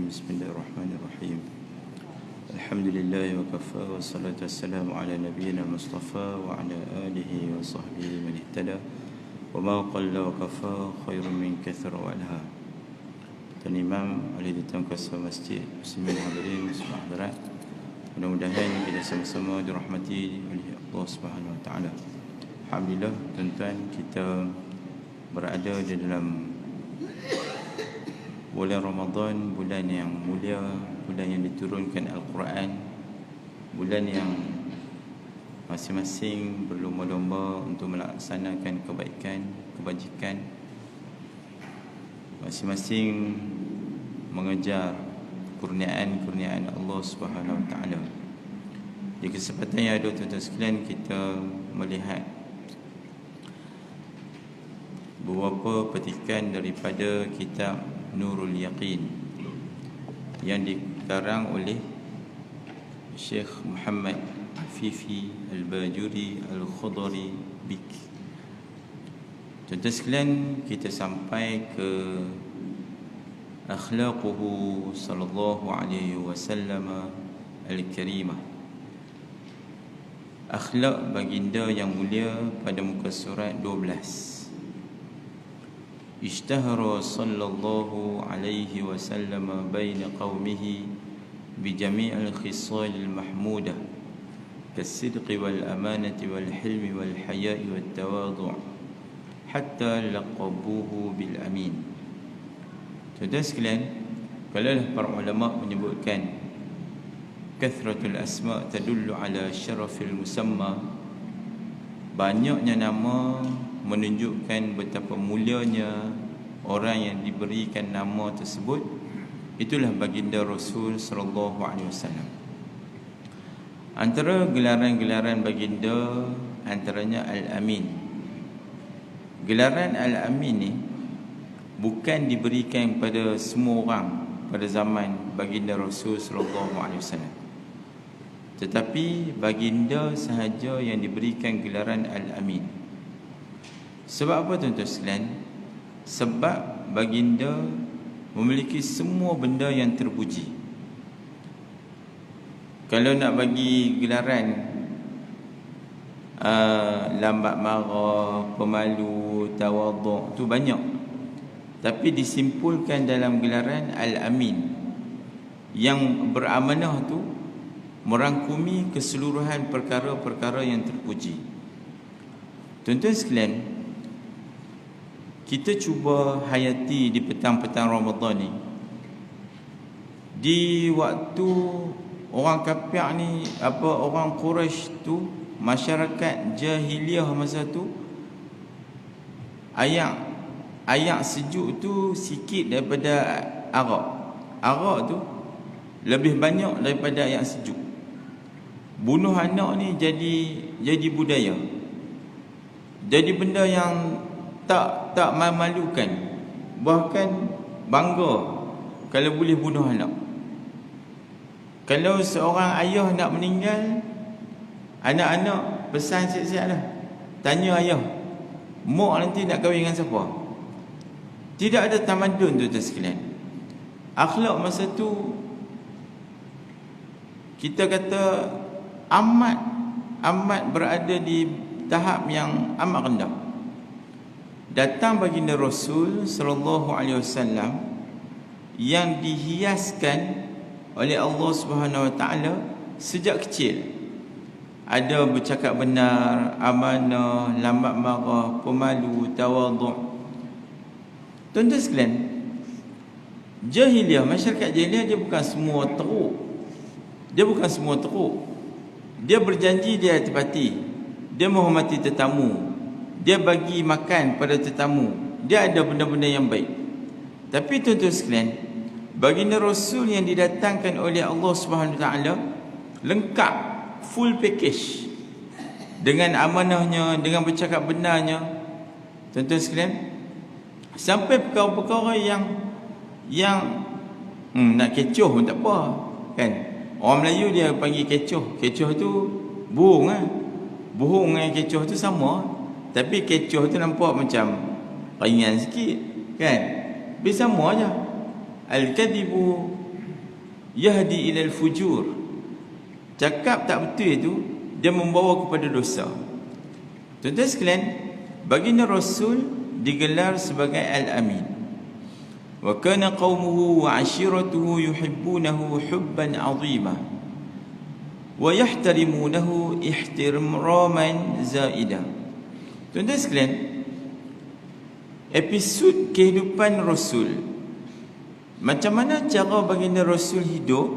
الرجيم بسم الله الرحمن الرحيم الحمد لله وكفى والصلاة والسلام على نبينا المصطفى وعلى آله وصحبه من اهتدى وما قل وكفى خير من كثر وألهى. Tuan Imam, ahli datang kuasa masjid, muslimin hadirin, semua hadirat, mudah-mudahan kita sama-sama dirahmati oleh Allah Subhanahu Wa Taala. Alhamdulillah, tuan-tuan, kita berada di dalam bulan Ramadan, bulan yang mulia, bulan yang diturunkan Al-Quran, bulan yang masing-masing berlomba-lomba untuk melaksanakan kebaikan, kebajikan, masing-masing mengejar kurniaan-kurniaan Allah Subhanahu Wa Taala. Di kesempatan yang ada, tuan-tuan sekalian, kita melihat beberapa petikan daripada kitab Nurul Yaqin yang dikarang oleh Syekh Muhammad Afifi Al-Bajuri Al-Khudari Bik. Tuan-tuan sekalian, kita sampai ke akhlaquhu sallallahu alaihi wasallam al-karimah, akhlak baginda yang mulia, pada muka surat 12. Ishtahara sallallahu alaihi wasallam baina qaumihi bijami' al-khisal al-mahmudah kas-sidqi wal-amanati wal-hilmi wal-haya'i wat-tawadhu' hatta laqabuhu bil-amin. Tuan-tuan sekalian, kalau para ulama menyebutkan kathratul asma' tadullu ala syarafil musamma, banyaknya nama menunjukkan betapa mulianya orang yang diberikan nama tersebut. Itulah baginda Rasul sallallahu alaihi wasallam. Antara gelaran-gelaran baginda antaranya Al-Amin. Gelaran Al-Amin ni bukan diberikan kepada semua orang pada zaman baginda Rasul sallallahu alaihi wasallam, tetapi baginda sahaja yang diberikan gelaran Al-Amin. Sebab apa, tuan-tuan sekalian? Sebab baginda memiliki semua benda yang terpuji. Kalau nak bagi gelaran lambat marah, pemalu, tawaduk, tu banyak. Tapi disimpulkan dalam gelaran Al-Amin, yang beramanah tu merangkumi keseluruhan perkara-perkara yang terpuji. Tuan-tuan sekalian, kita cuba hayati di petang-petang Ramadan ni, di waktu orang kafir ni, orang Quraisy tu, masyarakat jahiliah masa tu, ayak sejuk tu sikit daripada arak. Arak tu lebih banyak daripada ayak sejuk. Bunuh anak ni jadi budaya. Jadi benda yang tak memalukan, bahkan bangga kalau boleh bunuh anak. Kalau seorang ayah nak meninggal, anak-anak pesan siap-siap dah, tanya ayah, mak nanti nak kahwin dengan siapa. Tidak ada tamadun, tuan-tuan sekalian. Akhlak masa tu, kita kata amat berada di tahap yang amat rendah. Datang baginda Rasul sallallahu alaihi wasallam yang dihiaskan oleh Allah Subhanahu Wa Taala sejak kecil. Ada bercakap benar, amanah, lambat marah, pemalu, tawaduk. Tuan-tuan sekalian, jahiliah, masyarakat jahiliah, dia bukan semua teruk. Dia berjanji, dia tepati. Dia menghormati tetamu, dia bagi makan pada tetamu, dia ada benda-benda yang baik. Tapi tuan-tuan sekalian, baginda Rasul yang didatangkan oleh Allah Subhanahu Wa Taala lengkap, full package, dengan amanahnya, dengan bercakap benarnya. Tuan-tuan sekalian, sampai perkara-perkara yang nak kecoh pun tak apa, kan? Orang Melayu dia panggil kecoh. Kecoh tu burung kan? Burung dengan kecoh tu sama, tapi kecoh tu nampak macam ringan sikit, kan? Bisa sama aja. Al-kadhibu yahdi ilal fujur. Cakap tak betul itu, dia membawa kepada dosa. Tuan-tuan sekalian, baginda Rasul digelar sebagai Al-Amin. Wa kana qaumuhu wa 'ashiratuhu yuhibbunahu hubban 'azima wa yahtarimunahu ihtiraman zaida. Tuan-tuan sekalian, episod kehidupan Rasul, macam mana cara baginda Rasul hidup,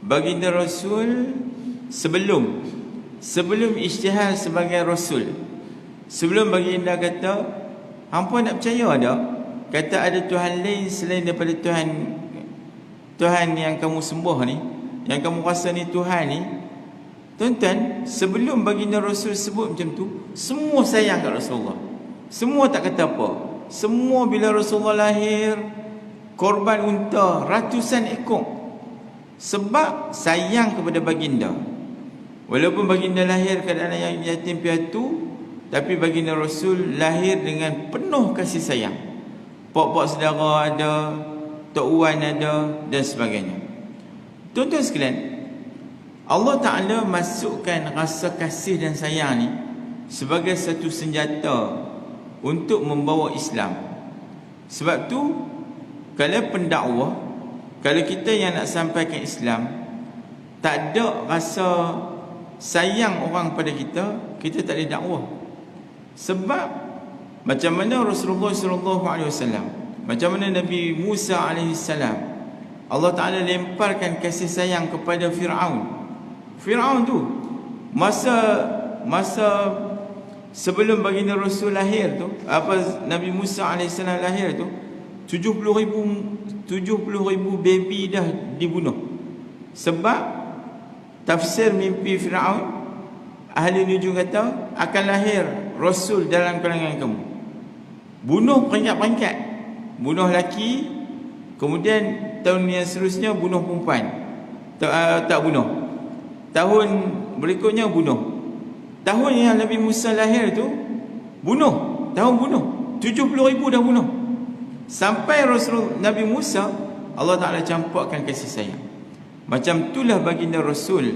baginda Rasul sebelum isytihar sebagai Rasul, sebelum baginda kata hampa nak percaya tak, kata ada Tuhan lain selain daripada Tuhan yang kamu sembah ni, yang kamu rasa ni Tuhan ni. Tuan-tuan, sebelum baginda Rasul sebut macam tu, semua sayang kat Rasulullah, semua tak kata apa. Semua bila Rasulullah lahir, korban unta ratusan ekor, sebab sayang kepada baginda. Walaupun baginda lahir keadaan yang yatim piatu, tapi baginda Rasul lahir dengan penuh kasih sayang. Pak-pak saudara ada, Tok Wan ada, dan sebagainya. Tuan-tuan sekalian, Allah Ta'ala masukkan rasa kasih dan sayang ni sebagai satu senjata untuk membawa Islam. Sebab tu, kalau pendakwah, kalau kita yang nak sampaikan Islam, tak ada rasa sayang orang pada kita, kita tak boleh dakwah. Sebab macam mana Rasulullah SAW, macam mana Nabi Musa AS, Allah Ta'ala lemparkan kasih sayang kepada Fir'aun. Fir'aun tu masa sebelum baginda Rasul lahir tu, Nabi Musa AS lahir tu, 70,000 baby dah dibunuh. Sebab tafsir mimpi Fir'aun, ahli nujum kata akan lahir Rasul dalam kalangan kamu. Bunuh peringkat-peringkat, bunuh laki, kemudian tahun yang seterusnya bunuh perempuan, tak bunuh. Tahun berikutnya bunuh. Tahun yang Nabi Musa lahir tu bunuh, tahun bunuh 70,000 dah bunuh. Sampai Rasul Nabi Musa, Allah Ta'ala campurkan kasih sayang. Macam itulah baginda Rasul,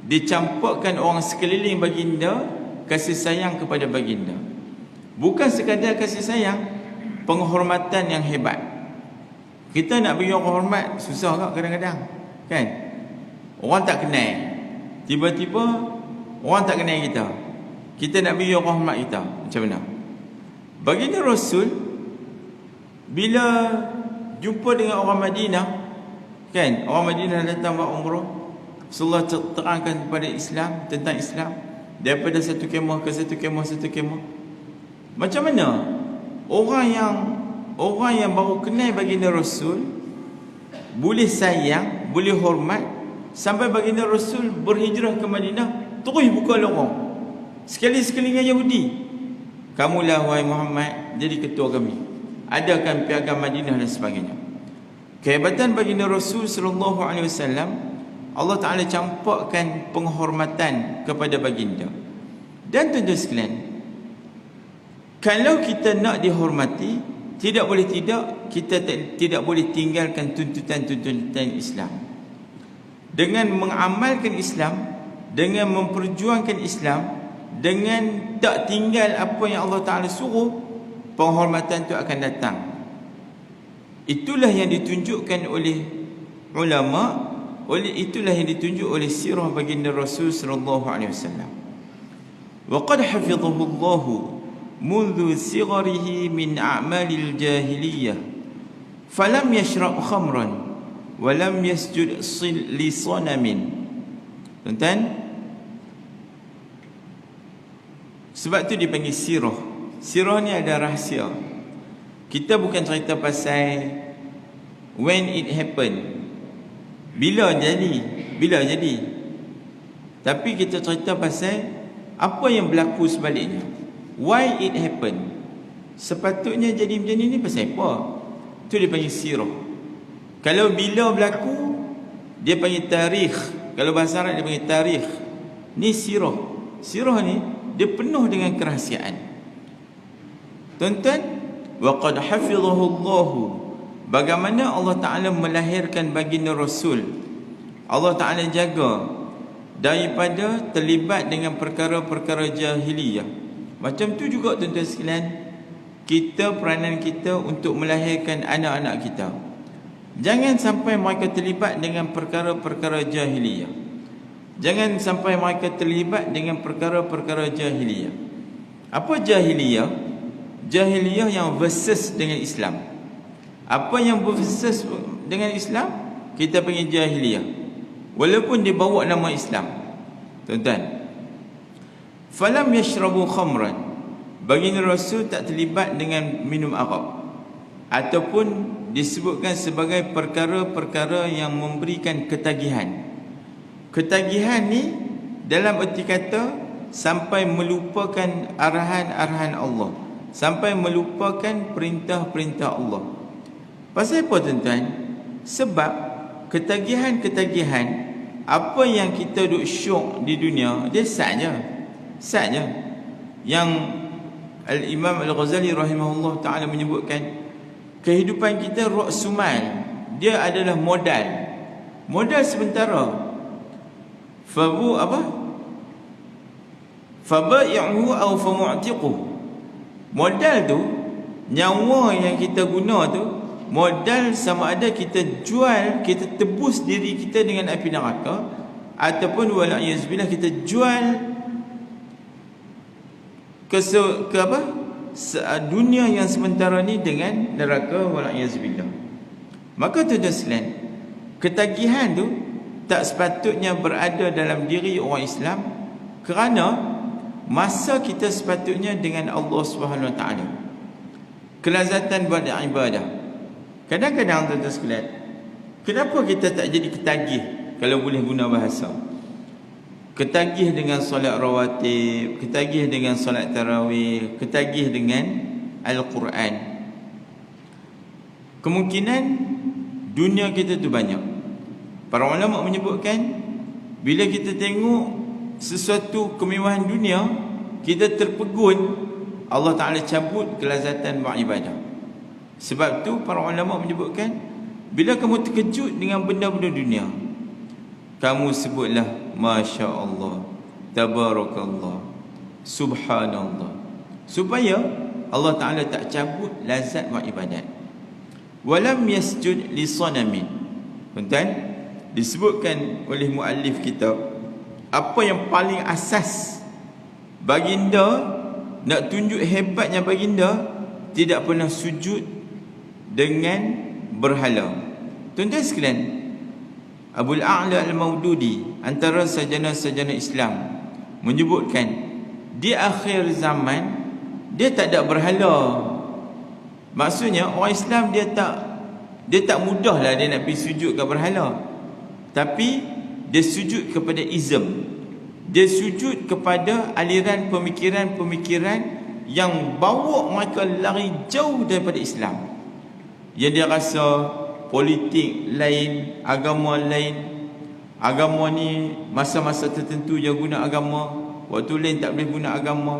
dicampurkan orang sekeliling baginda kasih sayang kepada baginda. Bukan sekadar kasih sayang, penghormatan yang hebat. Kita nak bagi orang hormat susah tak kadang-kadang, kan? Orang tak kenal, tiba-tiba orang tak kenal kita, kita nak bagi orang hormat kita, macam mana? Baginda Rasul bila jumpa dengan orang Madinah, kan, orang Madinah datang buat umrah, Rasulullah terangkan kepada Islam, tentang Islam, daripada satu kemah ke satu kemah. Macam mana orang yang baru kenal baginda Rasul boleh sayang, boleh hormat, sampai baginda Rasul berhijrah ke Madinah, terus buka lorong sekali-sekalinya Yahudi, kamulah wahai Muhammad jadi ketua kami, adakan piagam Madinah dan sebagainya. Kehebatan baginda Rasul SAW, Allah Ta'ala campurkan penghormatan kepada baginda. Dan tuan-tuan sekalian, kalau kita nak dihormati, tidak boleh tidak, kita tidak boleh tinggalkan tuntutan-tuntutan Islam. Dengan mengamalkan Islam, dengan memperjuangkan Islam, dengan tak tinggal apa yang Allah Ta'ala suruh, penghormatan itu akan datang. Itulah yang ditunjukkan oleh ulama, itulah yang ditunjuk oleh sirah baginda Rasul sallallahu alaihi wasallam. Wa qad hafidhahu Allah منذ صغره من أعمال الجاهلية فلم يشرب خمرا ولم يسجد لصنم. Tuan-tuan, sebab tu dipanggil sirah. Sirah ni ada rahsia. Kita bukan cerita pasal when it happen, bila jadi, tapi kita cerita pasal apa yang berlaku sebaliknya, why it happen. Sepatutnya jadi macam ni pasal apa? Tu dia panggil sirah. Kalau bila berlaku, dia panggil tarikh. Kalau bahasa Arab dia panggil tarikh. Ni sirah. Sirah ni dia penuh dengan kerahsiaan. Tuan-tuan, wa qad hafidhahu Allah bagaimana Allah Ta'ala melahirkan baginda Rasul. Allah Ta'ala jaga daripada terlibat dengan perkara-perkara jahiliyah. Macam tu juga tuan-tuan sekalian, kita, peranan kita untuk melahirkan anak-anak kita, jangan sampai mereka terlibat dengan perkara-perkara jahiliyah. Jangan sampai mereka terlibat dengan perkara-perkara jahiliyah. Apa jahiliyah? Jahiliyah yang versus dengan Islam. Apa yang versus dengan Islam, kita panggil jahiliyah, walaupun dia bawa nama Islam. Tuan-tuan, falam yashrabu khamran, baginda Rasul tak terlibat dengan minum arak, ataupun disebutkan sebagai perkara-perkara yang memberikan ketagihan. Ketagihan ni dalam erti kata sampai melupakan arahan-arahan Allah, sampai melupakan perintah-perintah Allah. Pasal apa tuan-tuan? Sebab ketagihan-ketagihan, apa yang kita duk syok di dunia, dia sat je. Yang Al-Imam Al-Ghazali rahimahullah ta'ala menyebutkan, kehidupan kita ra'sumal, dia adalah modal sementara. Fabai'uhu aw famu'tiquhu. Modal tu, nyawa yang kita guna tu, modal sama ada kita jual, kita tebus diri kita dengan api neraka, ataupun wala'iyazbillah kita jual ke dunia yang sementara ni dengan neraka, wala'iyazbillah. Maka tuan-tuan sekalian, ketagihan tu tak sepatutnya berada dalam diri orang Islam, kerana masa kita sepatutnya dengan Allah Subhanahu Wa Taala, kelazatan beribadah. Kadang-kadang tuan-tuan sekalian, kenapa kita tak jadi ketagih, kalau boleh guna bahasa, ketagih dengan solat rawatib, ketagih dengan solat tarawih, ketagih dengan Al-Quran? Kemungkinan dunia kita tu banyak. Para ulama menyebutkan, bila kita tengok sesuatu kemewahan dunia, kita terpegun, Allah Ta'ala cabut kelazatan beribadah. Sebab tu para ulama menyebutkan, bila kamu terkejut dengan benda-benda dunia, kamu sebutlah Masya Allah, Tabarakallah, Subhanallah, supaya Allah Ta'ala tak cabut lazat beribadat. Walam yasjud li sanamin. Tuan-tuan, disebutkan oleh muallif kita, apa yang paling asas baginda nak tunjuk hebatnya baginda, tidak pernah sujud dengan berhala. Tuan-tuan sekalian, Abul A'la Al-Maududi, antara sarjana-sarjana Islam, menyebutkan di akhir zaman dia tak ada berhala. Maksudnya orang Islam dia tak mudahlah dia nak pergi sujud ke berhala. Tapi dia sujud kepada ism, dia sujud kepada aliran pemikiran-pemikiran yang bawa mereka lari jauh daripada Islam, yang dia rasa politik lain, agama lain. Agama ni masa-masa tertentu je guna agama, waktu lain tak boleh guna agama.